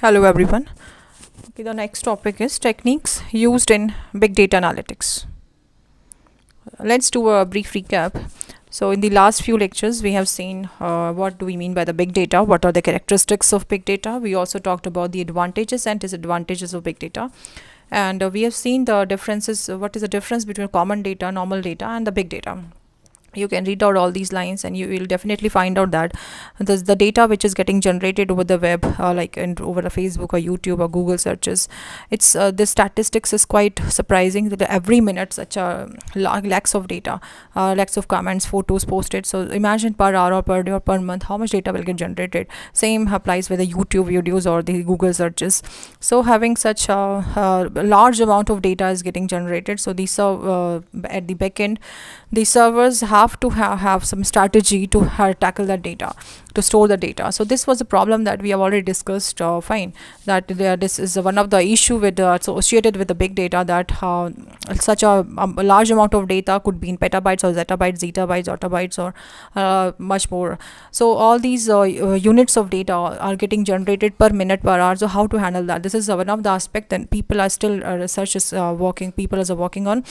Hello everyone. Okay, the next topic is techniques used in big data analytics. Let's do a brief recap. So in the last few lectures we have seen what do we mean by the big data, what are the characteristics of big data. We also talked about the advantages and disadvantages of big data. And we have seen the differences, what is the difference between common data, normal data and the big data. You can read out all these lines and you will definitely find out that the data which is getting generated over the web, over a Facebook or YouTube or Google searches, it's the statistics is quite surprising that every minute such a lakhs of data, lakhs of comments, photos posted. So imagine per hour or per day or per month how much data will get generated. Same applies with the YouTube videos or the Google searches. So having such a large amount of data is getting generated, so these are at the back end the servers have to have some strategy to tackle that data, to store the data. So this was a problem that we have already discussed. Fine, that this is one of the issue with associated with the big data, that such a large amount of data could be in petabytes or zettabytes, ottabytes, or much more. So all these units of data are getting generated per minute, per hour. So how to handle that? This is one of the aspect that people are still research is working. People are working on,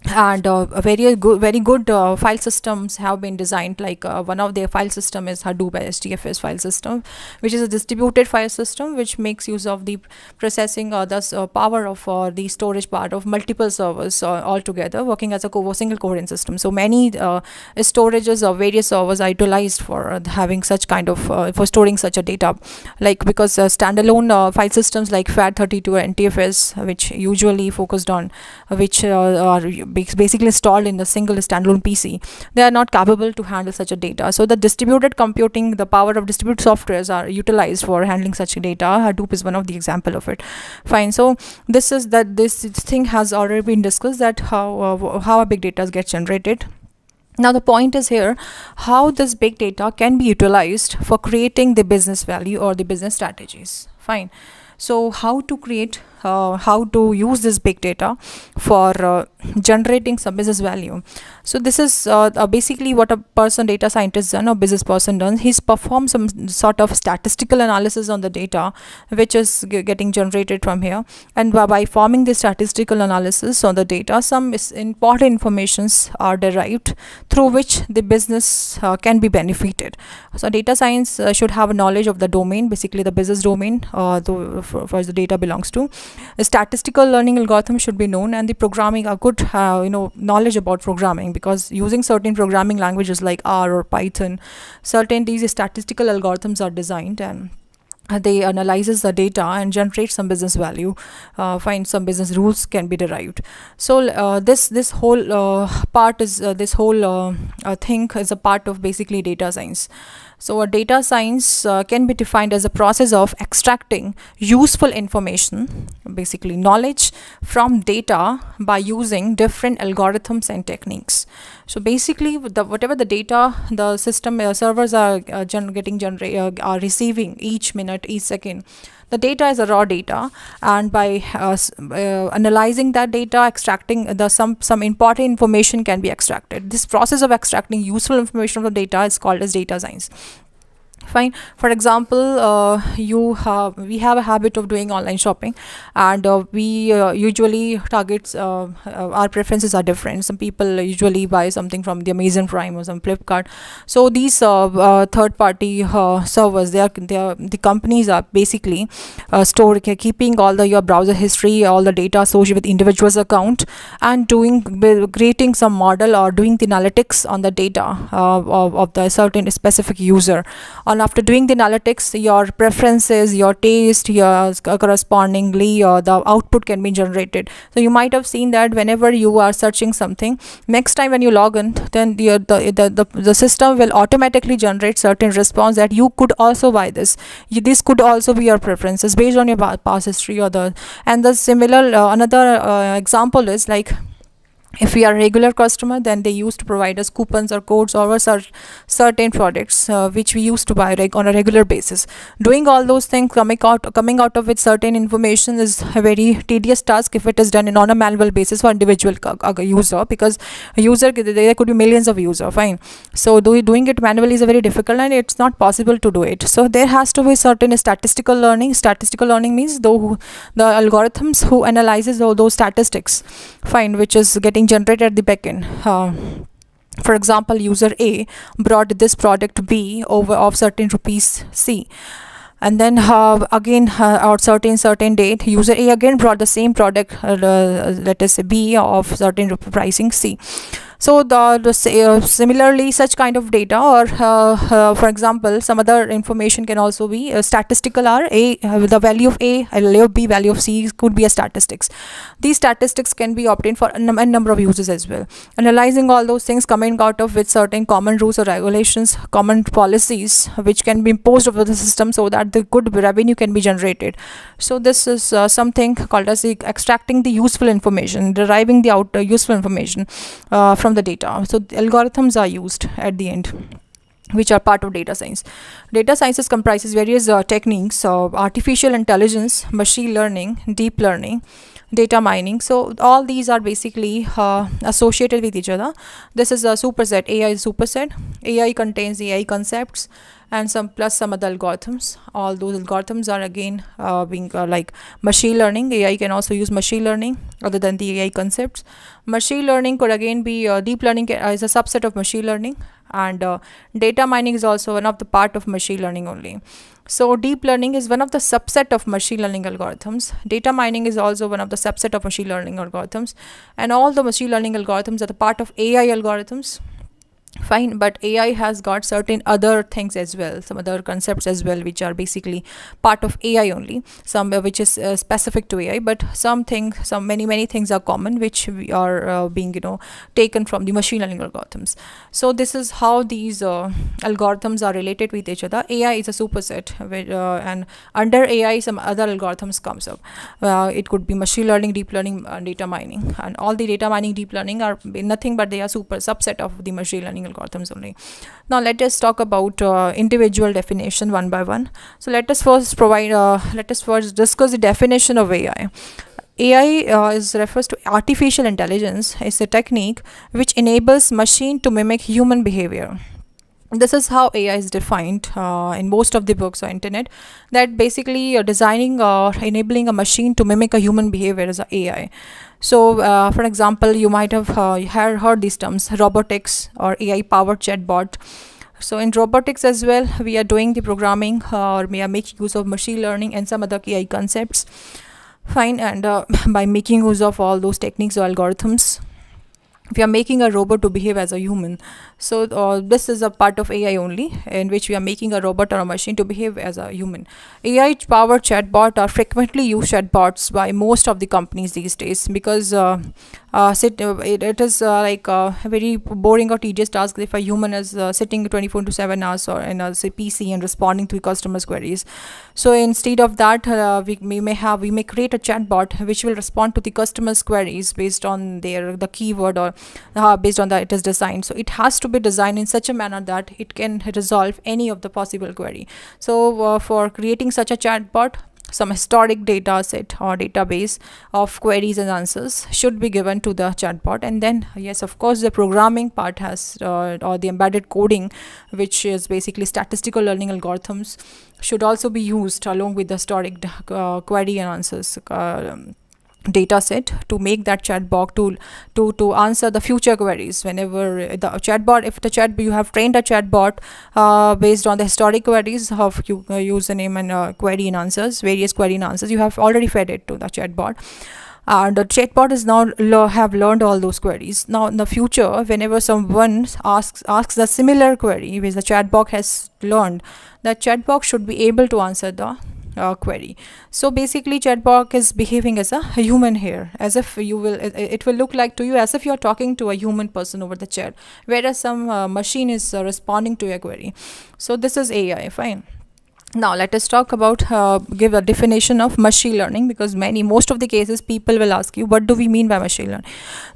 and very good file systems have been designed, like one of their file system is Hadoop HDFS file system, which is a distributed file system which makes use of the processing or thus power of the storage part of multiple servers all together, working as a single coherent system. So many storages of various servers are utilized for having such kind of for storing such a data, like because standalone file systems like FAT32 and NTFS, which usually focused on which are basically installed in the single standalone PC, they are not capable to handle such a data. So the distributed computing, the power of distributed softwares are utilized for handling such data. Hadoop is one of the example of it. Fine. So this thing has already been discussed, that how a big data gets generated. Now the point is here, how this big data can be utilized for creating the business value or the business strategies. Fine. So how to create, how to use this big data for generating some business value. So this is basically what a data scientist done or business person does. He's performed some sort of statistical analysis on the data which is getting generated from here, and by forming the statistical analysis on the data, some important informations are derived through which the business can be benefited. So data science should have a knowledge of the domain, basically the business domain for the data belongs to. A statistical learning algorithm should be known, and the programming a good knowledge about programming, because using certain programming languages like R or Python, certain these statistical algorithms are designed, and they analyzes the data and generate some business value. Find some business rules can be derived. So this whole part is this whole thing is a part of basically data science. So a data science can be defined as a process of extracting useful information, basically knowledge, from data by using different algorithms and techniques. So basically whatever the data the system servers are are receiving each minute, each second, the data is a raw data, and by analyzing that data, extracting some important information can be extracted. This process of extracting useful information from the data is called as data science. Fine. For example, we have a habit of doing online shopping, and we usually targets our preferences are different. Some people usually buy something from the Amazon Prime or some Flipkart. So these third party servers, they are the companies are basically keeping all your browser history, all the data associated with individual's account, and creating some model or doing the analytics on the data of the certain specific user. And after doing the analytics, your preferences, your taste, your correspondingly the output can be generated. So you might have seen that whenever you are searching something, next time when you log in, then the system will automatically generate certain response that you could also buy this. This could also be your preferences based on your past history, and the similar another example is like If we are a regular customer, then they used to provide us coupons or codes over certain products which we used to buy on a regular basis. Doing all those things, coming out of with certain information is a very tedious task if it is done on a manual basis for individual user, because a user, there could be millions of users, fine. So doing it manually is a very difficult, and it's not possible to do it. So there has to be certain statistical learning. Statistical learning means the algorithms who analyzes all those statistics, fine, which is getting generated at the backend. For example, user A brought this product B over of certain rupees C, and then again or certain date, user A again brought the same product, let us say B, of certain pricing C. So similarly, such kind of data, or for example, some other information can also be statistical. Are the value of A, value of B, value of C could be a statistics. These statistics can be obtained for a number of uses as well. Analyzing all those things, coming out of with certain common rules or regulations, common policies which can be imposed over the system, so that the good revenue can be generated. So this is something called as extracting the useful information, deriving the useful information from the data. So the algorithms are used at the end, which are part of data science. Data sciences comprises various techniques of artificial intelligence, machine learning, deep learning, data mining. So all these are basically associated with each other. This is a superset. AI is a superset. AI contains AI concepts and some other algorithms. All those algorithms are again being like machine learning. AI can also use machine learning other than the AI concepts. Machine learning could again be deep learning is a subset of machine learning, and data mining is also one of the part of machine learning only. So deep learning is one of the subset of machine learning algorithms. Data mining is also one of the subset of machine learning algorithms, and all the machine learning algorithms are the part of AI algorithms. Fine, but AI has got certain other things as well, some other concepts as well, which are basically part of AI only. Some which is specific to AI, but many things are common, which we are being taken from the machine learning algorithms. So this is how these algorithms are related with each other. AI is a superset, and under AI some other algorithms comes up. It could be machine learning, deep learning, data mining, and all the data mining, deep learning are nothing but they are subset of the machine learning algorithms only. Now let us talk about individual definition one by one. So let us first discuss the definition of AI. AI refers to artificial intelligence. It's a technique which enables machine to mimic human behavior. This is how AI is defined in most of the books or internet, that basically designing or enabling a machine to mimic a human behavior is AI. So for example, you might have heard these terms, robotics or AI powered chatbot. So in robotics as well, we are doing the programming or we are making use of machine learning and some other AI concepts. Fine, and by making use of all those techniques or algorithms, we are making a robot to behave as a human. So this is a part of AI only, in which we are making a robot or a machine to behave as a human. AI powered chatbot are frequently used chatbots by most of the companies these days, because it is like a very boring or tedious task if a human is sitting 24/7 hours or in a PC and responding to customers' queries. So instead of that, we may create a chatbot which will respond to the customers' queries based on the keyword, or based on that it is designed. So it has to be designed in such a manner that it can resolve any of the possible query. So for creating such a chatbot, some historic data set or database of queries and answers should be given to the chatbot, and then yes, of course, the programming part has or the embedded coding, which is basically statistical learning algorithms, should also be used along with the historic query and answers data set to make that chatbot to answer the future queries. Whenever the chatbot, you have trained a chatbot based on the historic queries of username and query and answers, various query and answers, you have already fed it to the chatbot. The chatbot is now have learned all those queries. Now in the future, whenever someone asks a similar query which the chatbot has learned, the chatbot should be able to answer the query. So basically, chatbot is behaving as a human here, as if it will look like to you as if you are talking to a human person over the chat, whereas some machine is responding to your query. So this is AI. Fine. Now let us talk about give a definition of machine learning, because most of the cases people will ask you, what do we mean by machine learning?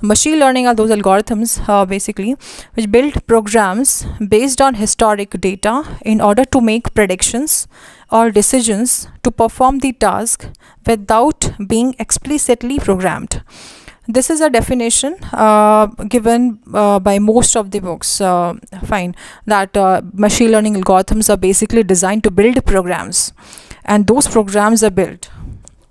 Machine learning are those algorithms basically which build programs based on historic data in order to make predictions or decisions to perform the task without being explicitly programmed. This is a definition given by most of the books. Fine, that machine learning algorithms are basically designed to build programs, and those programs are built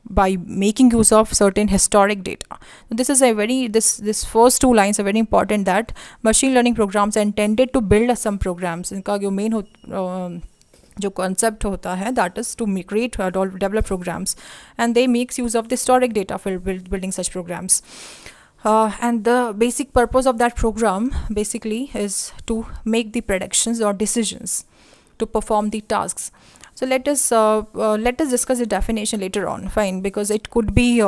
by making use of certain historic data. This is a very this first two lines are very important, that machine learning programs are intended to build some programs. इनका जो main जो concept होता है, that is to create or develop programs, and they makes use of the historic data for building such programs. And the basic purpose of that program basically is to make the predictions or decisions to perform the tasks. So let us discuss the definition later on, fine, because it could be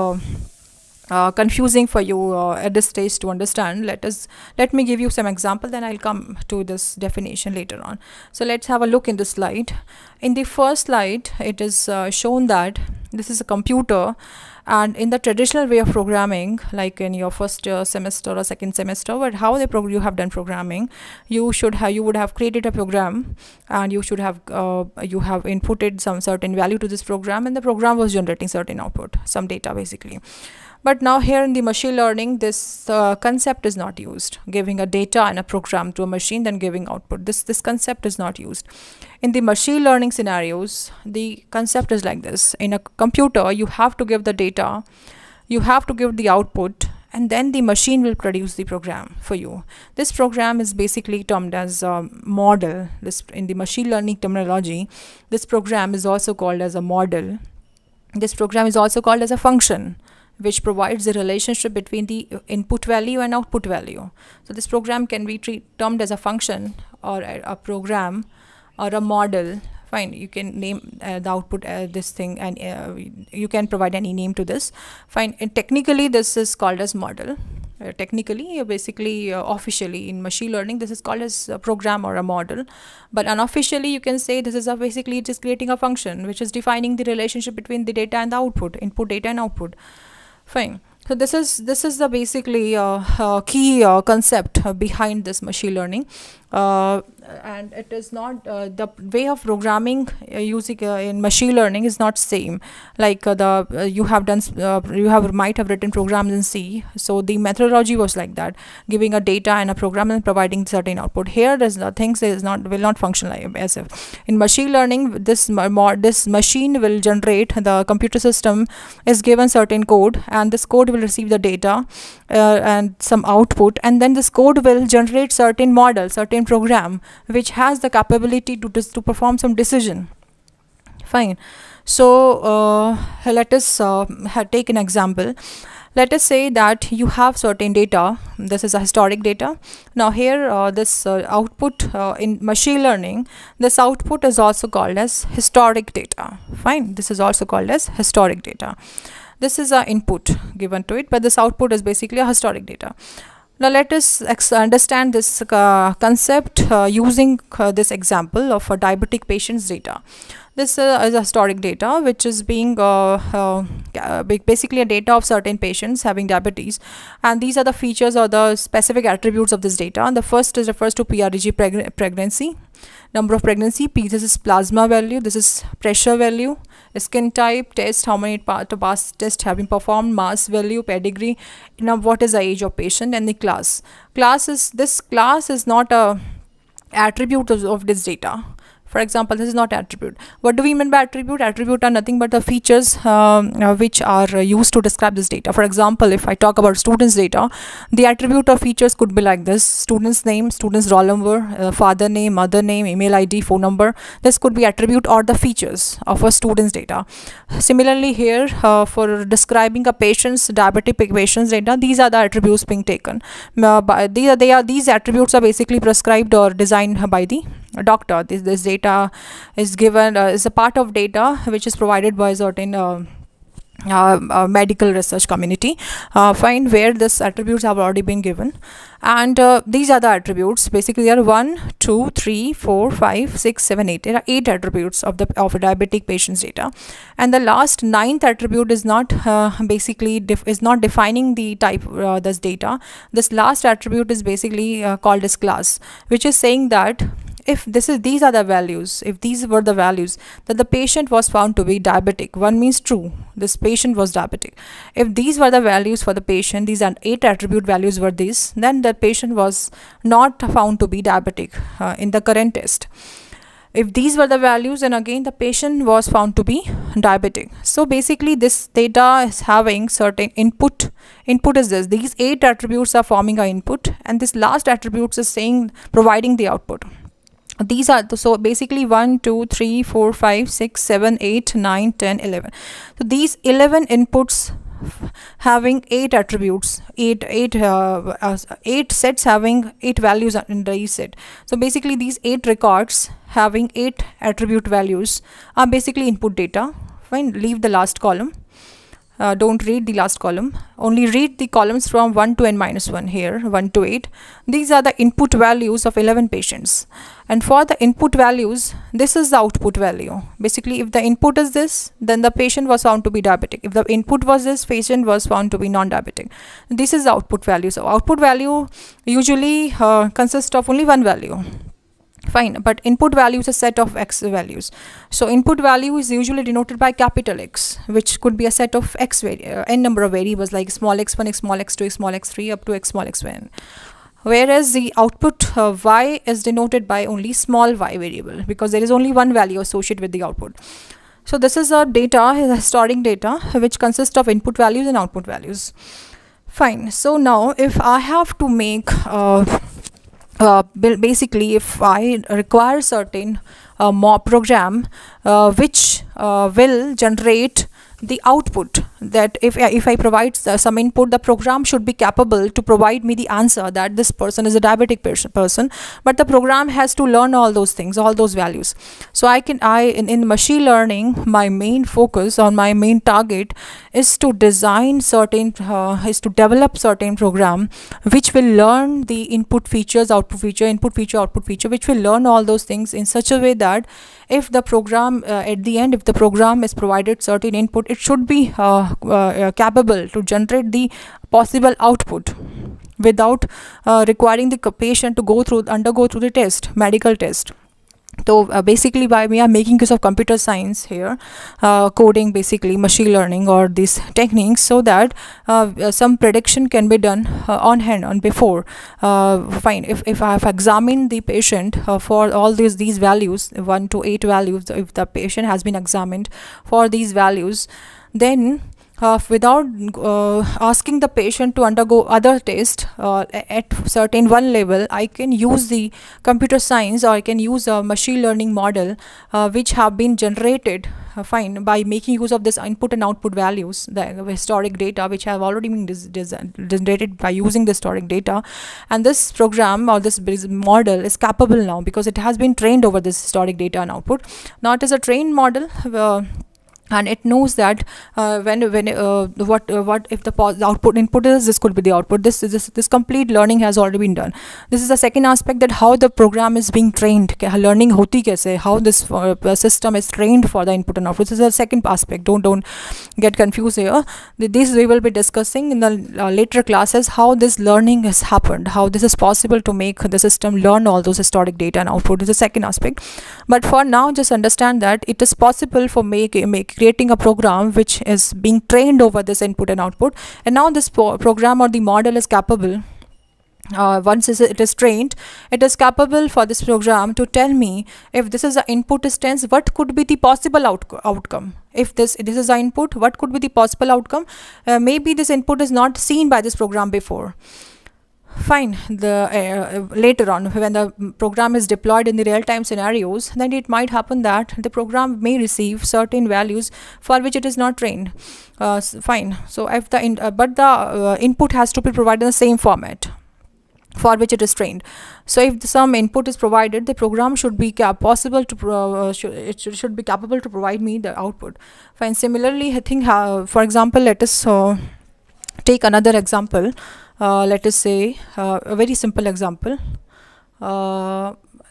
confusing for you at this stage to understand. Let me give you some example, then I'll come to this definition later on. So let's have a look in the slide. In the first slide, it is shown that this is a computer, and in the traditional way of programming, like in your first semester or second semester, but how you have done programming, you would have created a program, and you have inputted some certain value to this program, and the program was generating certain output, some data basically. But now here in the machine learning, this concept is not used, giving a data and a program to a machine, then giving output. This concept is not used. In the machine learning scenarios, the concept is like this. In a computer, you have to give the data, you have to give the output, and then the machine will produce the program for you. This program is basically termed as a model. In the machine learning terminology, this program is also called as a model. This program is also called as a function, which provides the relationship between the input value and output value. So this program can be termed as a function, or a program, or a model. Fine, you can name the output this thing, and you can provide any name to this. Fine, and technically this is called as model. Technically, basically, officially in machine learning, this is called as a program or a model. But unofficially, you can say this is basically just creating a function which is defining the relationship between the data and the output, input data and output. Fine. So this is the basically key concept behind this machine learning, and it is not the way of programming using in machine learning is not same. Like you might have written programs in C, so the methodology was like that, giving a data and a program and providing certain output. Here there's nothing, will not function like as if in machine learning. This machine will generate, the computer system is given certain code, and this code will receive the data and some output, and then this code will generate certain model, certain program which has the capability to perform some decision. Fine. So let us take an example. Let us say that you have certain data. This is a historic data. Now here this output in machine learning, this output is also called as historic data. Fine, this is also called as historic data. This is an input given to it, but this output is basically a historic data. Now let us understand this concept using this example of a diabetic patient's data. This is a historic data which is being basically a data of certain patients having diabetes, and these are the features or the specific attributes of this data. And the first is refers to PREG pregnancy, number of pregnancy. P, this is plasma value, this is pressure value, skin type, test, how many past tests have been performed, mass value, pedigree, now what is the age of patient, and the class. This class is not a attribute of this data. For example, this is not attribute. What do we mean by attribute? Attribute are nothing but the features which are used to describe this data. For example, if I talk about students data, the attribute or features could be like this: student's name, student's roll number, father name, mother name, email ID, phone number. This could be attribute or the features of a student's data. Similarly here, for describing a diabetic patient's data, these are the attributes being taken. These attributes are basically prescribed or designed by the doctor. This data is given is a part of data which is provided by certain medical research community, fine, where this attributes have already been given. And these are the attributes. Basically there are 1 2 3 4 5 6 7 8. There are 8 attributes of a diabetic patient's data, and the last 9th attribute is not is not defining the type this data. This last attribute is basically called as class, which is saying that if these are the values, if these were the values, that the patient was found to be diabetic, one means true, this patient was diabetic. If these were the values for the patient, these are 8 attribute values were these, then the patient was not found to be diabetic in the current test. If these were the values, and again the patient was found to be diabetic. So basically this data is having certain input is this, these 8 attributes are forming our input, and this last attributes is saying providing the output. These are so basically 1 2 3 4 5 6 7 8 9 10 11. So these 11 inputs having 8 attributes, 8 sets having 8 values in the each set. So basically these 8 records having 8 attribute values are basically input data. Fine, leave the last column. Don't read the last column, only read the columns from 1 to n-1 here, 1 to 8. These are the input values of 11 patients, and for the input values, this is the output value. Basically if the input is this, then the patient was found to be diabetic. If the input was this, patient was found to be non-diabetic. This is the output value. So output value usually consists of only one value. Fine, but input value is a set of x values. So input value is usually denoted by capital X, which could be a set of n number of variables like small x1, x small x2, x small x3 up to x small xn. Whereas the output y is denoted by only small y variable, because there is only one value associated with the output. So this is a data, historic data, which consists of input values and output values. Fine. So now if I have to make basically if I require certain program which will generate the output, that if I provide some input, the program should be capable to provide me the answer that this person is a diabetic person, but the program has to learn all those things, all those values. So in machine learning, my main focus on my main target is to design certain is to develop certain program which will learn the input features, output feature, input feature, output feature, which will learn all those things in such a way that if the program at the end, if the program is provided certain input, it should be capable to generate the possible output without requiring the patient to undergo through the test, medical test. So basically by we are making use of computer science here, coding, basically machine learning or these techniques, so that some prediction can be done on before. Fine, if I have examined the patient for all these values, 1 to 8 values, if the patient has been examined for these values, then without asking the patient to undergo other tests at certain one level, I can use the computer science, or I can use a machine learning model which have been generated fine, by making use of this input and output values, the historic data which have already been generated by using the historic data. And this program or this model is capable now because it has been trained over this historic data and output. Now it is a trained model, and it knows that what if the output input is, this could be the output. This complete learning has already been done. This is the second aspect, that how the program is being trained, learning hoti kaise, how this system is trained for the input and output. This is the second aspect. Don't get confused here. This we will be discussing in the later classes, how this learning has happened, how this is possible to make the system learn all those historic data and output. Is the second aspect. But for now, just understand that it is possible for creating a program which is being trained over this input and output, and now this program or the model is capable, once it is trained, it is capable for this program to tell me, if this is the input is 10, what could be the possible outcome. If this is the input, what could be the possible outcome. Maybe this input is not seen by this program before. Fine, later on when the program is deployed in the real-time scenarios, then it might happen that the program may receive certain values for which it is not trained. Fine, so if the input has to be provided in the same format. for which it is trained. So if some input is provided, the program should be possible to should be capable to provide me the output. Fine. Similarly, I think for example, let us take another example. Let us say a very simple example.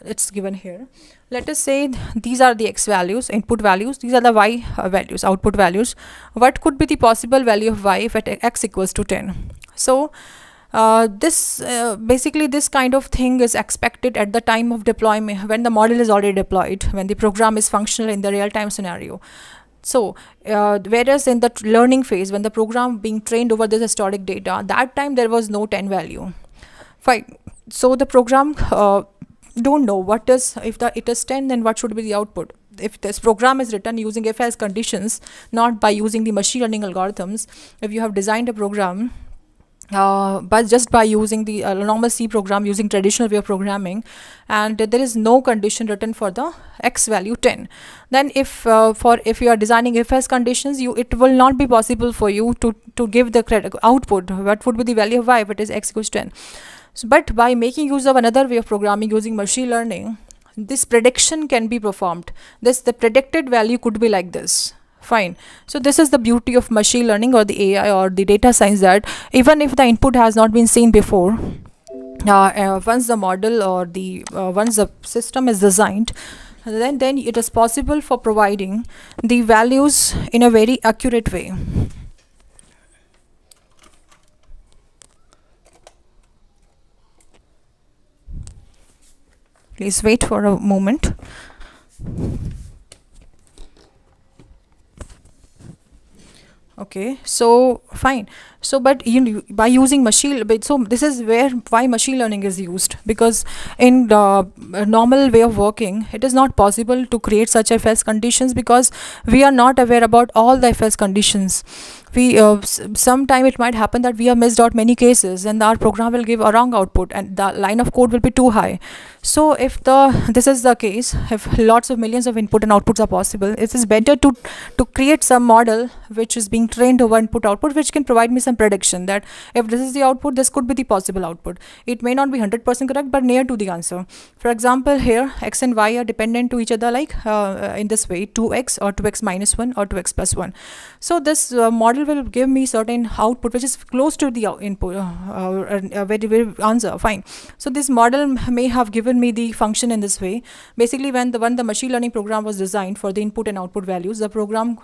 It's given here. Let us say these are the x values, input values. These are the y values, output values. What could be the possible value of y if at x equals to 10? So basically this kind of thing is expected at the time of deployment, when the model is already deployed, when the program is functional in the real-time scenario. So whereas in the learning phase, when the program being trained over this historic data, that time there was no 10 value. Fine. So the program don't know what is, if it is 10, then what should be the output. If this program is written using if-else conditions, not by using the machine learning algorithms, if you have designed a program but just by using the normal C program, using traditional way of programming, and there is no condition written for the x value 10, then if you are designing if-else conditions, it will not be possible for you to give the output. What would be the value of y if it is x equals 10? So, but by making use of another way of programming using machine learning, this prediction can be performed. The predicted value could be like this. Fine. So this is the beauty of machine learning or the AI or the data science, that even if the input has not been seen before, once the model or the once the system is designed, then it is possible for providing the values in a very accurate way. Please wait for a moment. Okay, so fine. So but by using so this is why machine learning is used, because in the normal way of working, it is not possible to create such if-else conditions, because we are not aware about all the if-else conditions. We sometime it might happen that we have missed out many cases and our program will give a wrong output and the line of code will be too high. So if this is the case, if lots of millions of input and outputs are possible, it is better to create some model which is being trained over input output, which can provide me some prediction that if this is the output, this could be the possible output. It may not be 100% correct, but near to the answer. For example, here x and y are dependent to each other, like in this way, 2x or 2x minus 1 or 2x plus 1. So this model will give me certain output which is close to the input very answer. Fine. So this model may have given me the function in this way. Basically, when the machine learning program was designed for the input and output values, the program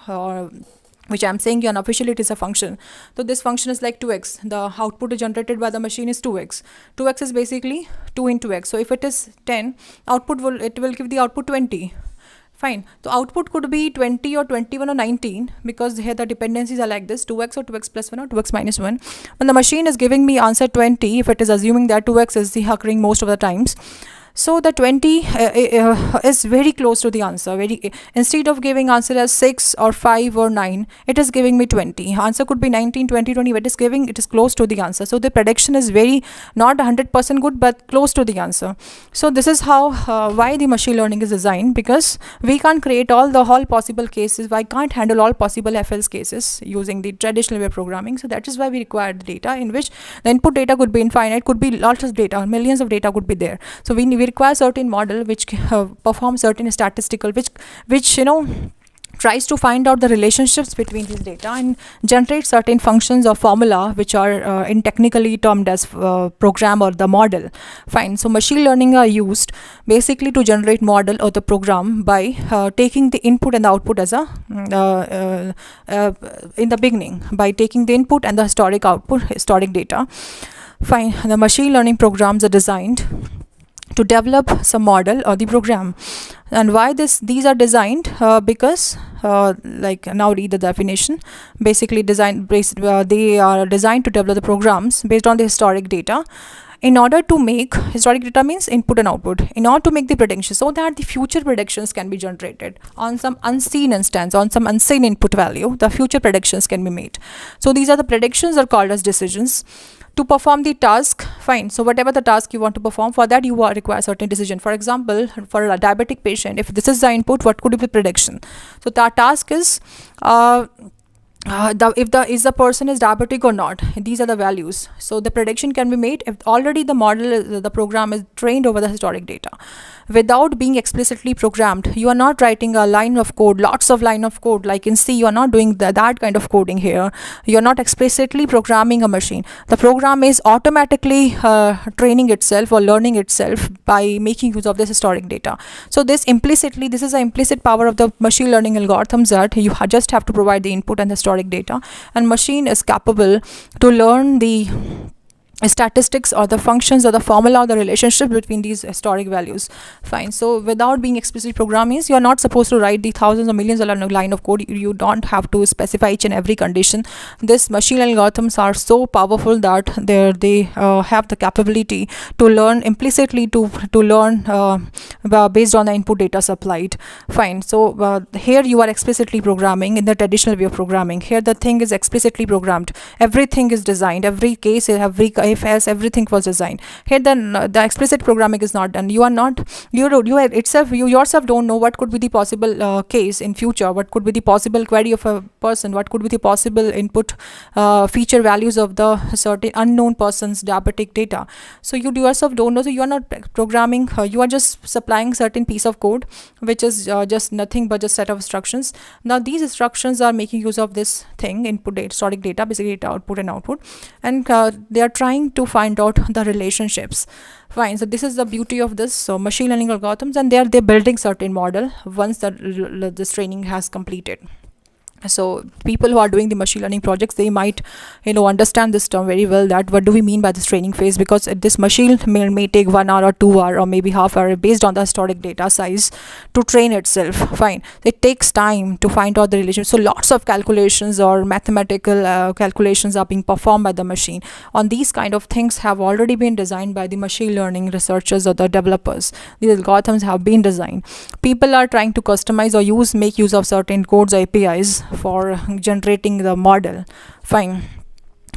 which I'm saying unofficially it is a function. So this function is like 2x. The output generated by the machine is 2x. 2x is basically 2 into x. So if it is 10, it will give the output 20. Fine. So output could be 20 or 21 or 19, because here the dependencies are like this, 2x or 2x plus 1 or 2x minus 1. When the machine is giving me answer 20, if it is assuming that 2x is the occurring most of the times, so the 20 is very close to the answer. Instead of giving answer as 6 or 5 or 9, it is giving me 20. Answer could be 19, 20, 20, but it is close to the answer. So the prediction is not 100% good, but close to the answer. So this is how why the machine learning is designed, because we can't create all possible cases. I can't handle all possible if-else cases using the traditional way of programming. So that is why we require the data, in which the input data could be infinite, could be lots of data, millions of data could be there. So we require certain model which performs certain statistical, which tries to find out the relationships between these data and generate certain functions or formula which are in technically termed as program or the model. Fine. So machine learning are used basically to generate model or the program by taking the input and the output as in the beginning, by taking the input and the historic data. Fine. The machine learning programs are designed to develop some model or the program. And why these are designed? Because like now read the definition. Basically they are designed to develop the programs based on the historic data. In order to make, historic data means input and output, in order to make the predictions, so that the future predictions can be generated on some unseen instance, on some unseen input value, the future predictions can be made. So these are the predictions are called as decisions. To perform the task, fine. So whatever the task you want to perform, for that you require certain decision. For example, for a diabetic patient, if this is the input, what could be the prediction? So the task is if the person is diabetic or not. These are the values. So the prediction can be made if already the the program is trained over the historic data without being explicitly programmed. You are not writing a line of code, lots of line of code like in C. You are not doing that kind of coding here. You are not explicitly programming a machine. The program is automatically training itself or learning itself by making use of this historic data. So this is the implicit power of the machine learning algorithms, that you just have to provide the input and the historic data, and machine is capable to learn the statistics or the functions or the formula or the relationship between these historic values. Fine. So without being explicitly programmed means you are not supposed to write the thousands or millions of line of code. You don't have to specify each and every condition. This machine algorithms are so powerful that they have the capability to learn implicitly, to learn based on the input data supplied. Fine. So here you are explicitly programming in the traditional way of programming. Here the thing is explicitly programmed. Everything is designed. Every case, every if else, everything was designed. Here the explicit programming is not done. You yourself don't know what could be the possible case in future, what could be the possible query of a person, what could be the possible input feature values of the certain unknown person's diabetic data. So you yourself don't know. So you are not programming. You are just supplying certain piece of code which is just nothing but just set of instructions. Now these instructions are making use of this thing, input data, historic data, basically data output and output, and they are trying to find out the relationships. Fine. So this is the beauty of this machine learning algorithms, and they're building certain model once this training has completed. So people who are doing the machine learning projects, they might understand this term very well, that what do we mean by this training phase, because this machine may take 1 hour or 2 hour or maybe half hour based on the historic data size to train itself. Fine. It takes time to find out the relation. So lots of calculations or mathematical calculations are being performed by the machine on these kind of things, have already been designed by the machine learning researchers or the developers. These algorithms have been designed. People are trying to customize or make use of certain codes or APIs for generating the model. Fine.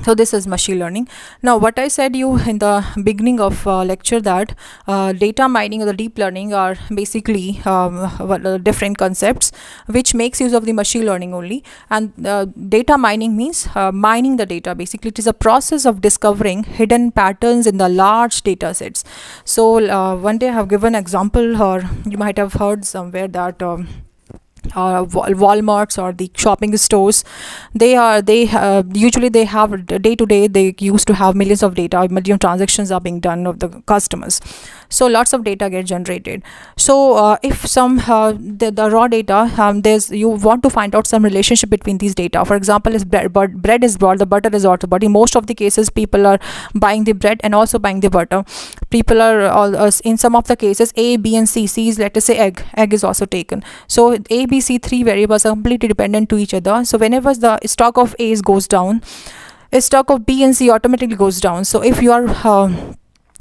So this is machine learning. Now what I said you in the beginning of lecture, that data mining or the deep learning are basically different concepts which makes use of the machine learning only. And data mining means mining the data. Basically it is a process of discovering hidden patterns in the large data sets. So one day I have given example, or you might have heard somewhere that Walmarts or the shopping stores, usually they have day to day, they used to have millions of data, million transactions are being done of the customers. So lots of data get generated. So if some the raw data, you want to find out some relationship between these data. For example, is bread is bought, the butter is also bought. In most of the cases, people are buying the bread and also buying the butter. People are in some of the cases A, B and C is, let us say, egg is also taken. So A, B, C, 3 variables are completely dependent to each other. So whenever the stock of A goes down, stock of B and C automatically goes down. So if you are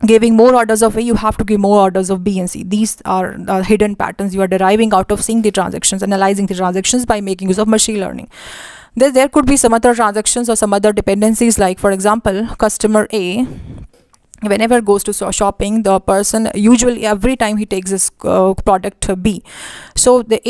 giving more orders of A, you have to give more orders of B and C. These are hidden patterns you are deriving out of seeing the transactions, analyzing the transactions by making use of machine learning. There could be some other transactions or some other dependencies, like for example, customer A, whenever goes to shopping, the person usually every time he takes this product B. So the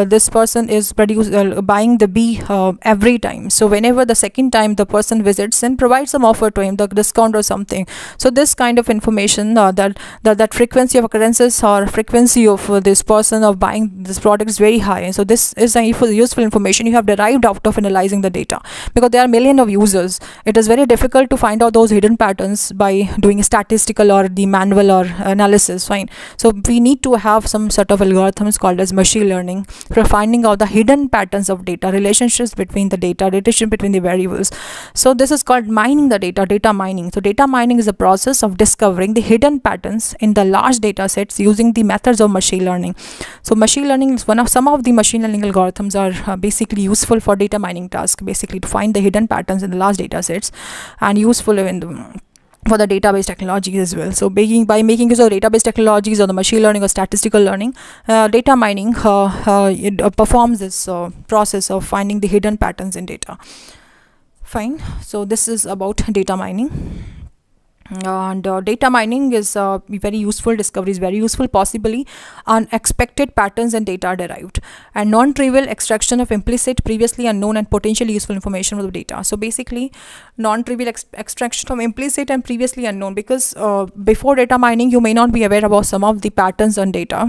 this person is buying the B every time. So whenever the second time the person visits and provides some offer to him, the discount or something. So this kind of information, that frequency of occurrences or frequency of this person of buying this product is very high. And so this is a useful information you have derived out of analyzing the data, because there are millions of users. It is very difficult to find out those hidden patterns by doing statistical or the manual or analysis. Fine. So we need to have some sort of algorithms called as machine learning for finding out the hidden patterns of data, relationships between the data, relationship between the variables. So this is called mining the data mining. So data mining is a process of discovering the hidden patterns in the large data sets using the methods of machine learning. So machine learning is some of the machine learning algorithms are basically useful for data mining task, basically to find the hidden patterns in the large data sets, and useful for the database technologies as well. So by making use of database technologies or the machine learning or statistical learning, data mining it performs this process of finding the hidden patterns in data. Fine. So this is about data mining. And data mining is very useful discoveries, very useful, possibly unexpected patterns and data derived, and non-trivial extraction of implicit, previously unknown, and potentially useful information from the data. So basically, non-trivial extraction from implicit and previously unknown, because before data mining you may not be aware about some of the patterns on data,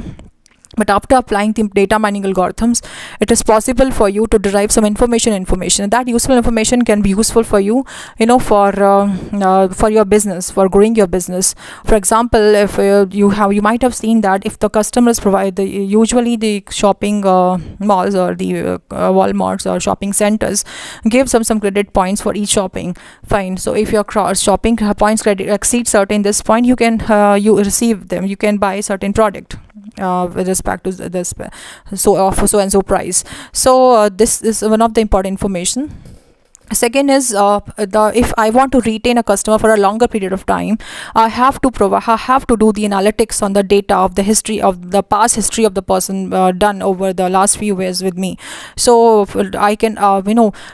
but after applying the data mining algorithms, it is possible for you to derive some information. That useful information can be useful for you, for your business, for growing your business. For example, if you might have seen that if the customers provide usually the shopping malls or the Walmarts or shopping centers give some credit points for each shopping. Fine. So if your shopping points credit exceed certain this point, you can you receive them. You can buy certain product with respect to this so and so price. So this is one of the important information. Second is if I want to retain a customer for a longer period of time, I have to do the analytics on the data of the history of the past history of the person done over the last few years with me. So I can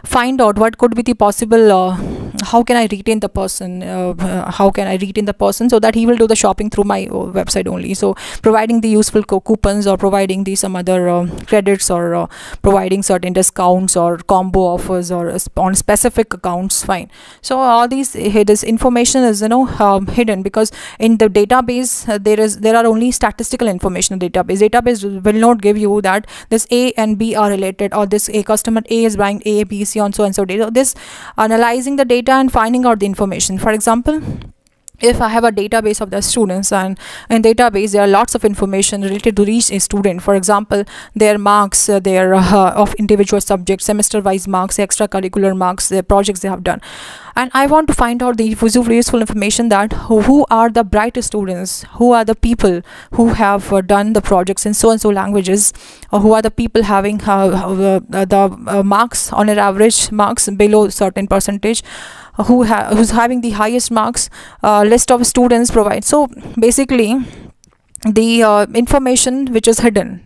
find out what could be the possible how can I retain the person, so that he will do the shopping through my website only. So providing the useful coupons, or providing the some other credits, or providing certain discounts or combo offers, or on specific accounts. Fine. So all this information is hidden, because in the database there are only statistical information in the database will not give you that this A and B are related, or this a customer A is buying A, B, C on so and so data. This analyzing the data and finding out the information. For example, if I have a database of the students, and in database there are lots of information related to each student. For example, their marks, their of individual subjects, semester wise marks, extracurricular marks, the projects they have done, and I want to find out the useful information that who are the brightest students, who are the people who have done the projects in so and so languages, or who are the people having the marks on an average marks below certain percentage, who's having the highest marks. List of students provide. So basically the information which is hidden,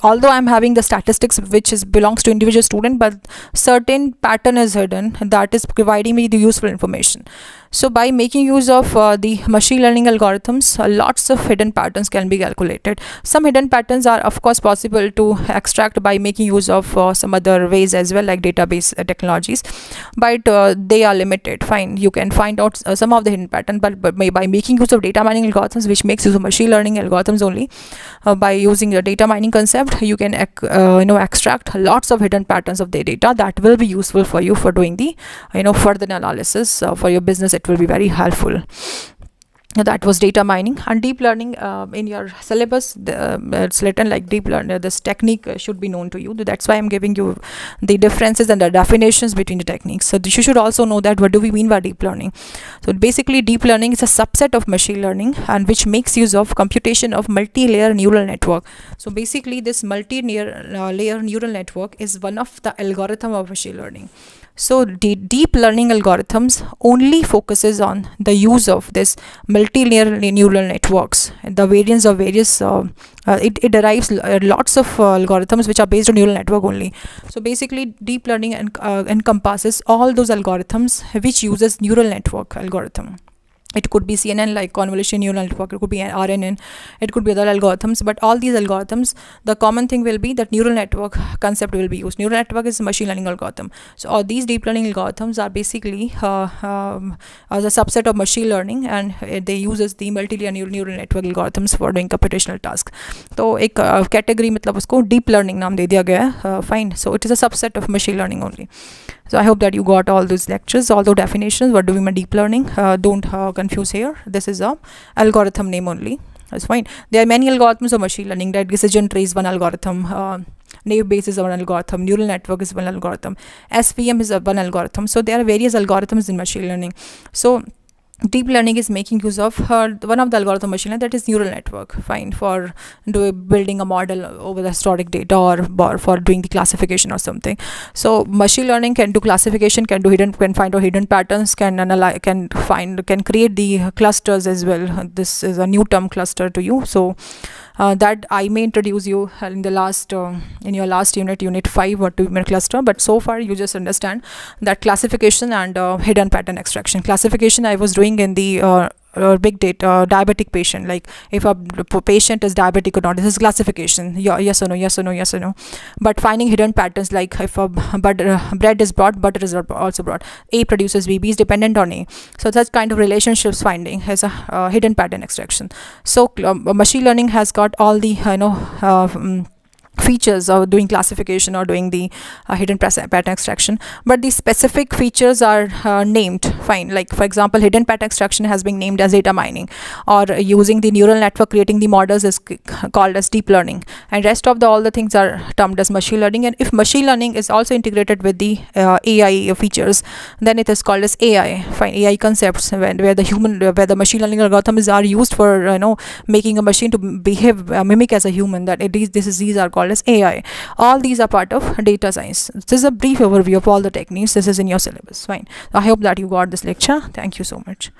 although I'm having the statistics which is belongs to individual student, but certain pattern is hidden, that is providing me the useful information. So by making use of the machine learning algorithms, lots of hidden patterns can be calculated. Some hidden patterns are of course possible to extract by making use of some other ways as well, like database technologies, but they are limited. Fine, you can find out some of the hidden pattern, but by making use of data mining algorithms, which makes use of machine learning algorithms only, by using the data mining concept, you can extract lots of hidden patterns of the data that will be useful for you for doing the further analysis for your business. It will be very helpful. That was data mining. And deep learning, in your syllabus it's written like deep learning, this technique should be known to you. That's why I'm giving you the differences and the definitions between the techniques. So you should also know that what do we mean by deep learning. So basically deep learning is a subset of machine learning, and which makes use of computation of multi-layer neural network. So basically this multi-layer neural network is one of the algorithm of machine learning. So the deep learning algorithms only focuses on the use of this multi-layer neural networks, the variance of various it derives lots of algorithms which are based on neural network only. So basically deep learning encompasses all those algorithms which uses neural network algorithm. It could be CNN, like convolution neural network, it could be RNN, it could be other algorithms, but all these algorithms, the common thing will be that neural network concept will be used. Neural network is a machine learning algorithm. So all these deep learning algorithms are basically as a subset of machine learning, and they uses the multi-layer neural network algorithms for doing computational tasks. तो एक category मतलब उसको deep learning नाम दे दिया गया है. Fine. So it is a subset of machine learning only. So I hope that you got all those lectures, all the definitions. What do we mean deep learning? Don't confuse here. This is a algorithm name only. That's fine. There are many algorithms of machine learning. That decision tree is one algorithm. Naive Bayes is one algorithm. Neural network is one algorithm. SVM is one algorithm. So there are various algorithms in machine learning. So deep learning is making use of one of the algorithm machine learning, that is neural network. Fine, for building a model over the historic data, or for doing the classification or something. So machine learning can do classification, can find out hidden patterns, can analyze, can create the clusters as well. This is a new term, cluster, to you. So that I may introduce you in the last in your last unit, unit 5 or 2 minute cluster. But so far you just understand that classification and hidden pattern extraction. Classification I was doing in the big data diabetic patient, like if a patient is diabetic or not, this is classification, yes or no, yes or no, yes or no. But finding hidden patterns, like if a bread is brought, butter is also brought, A produces B, B is dependent on A. So such kind of relationships finding is a hidden pattern extraction. So machine learning has got all the features of doing classification or doing the hidden pattern extraction, but the specific features are named, fine. Like for example, hidden pattern extraction has been named as data mining, or using the neural network creating the models is called as deep learning, and rest of all the things are termed as machine learning. And if machine learning is also integrated with the AI features, then it is called as AI, fine. AI concepts, where the machine learning algorithms are used for making a machine to behave mimic as a human, these are called as AI. All these are part of data science. This is a brief overview of all the techniques. This is in your syllabus, fine. I hope that you got this lecture. Thank you so much.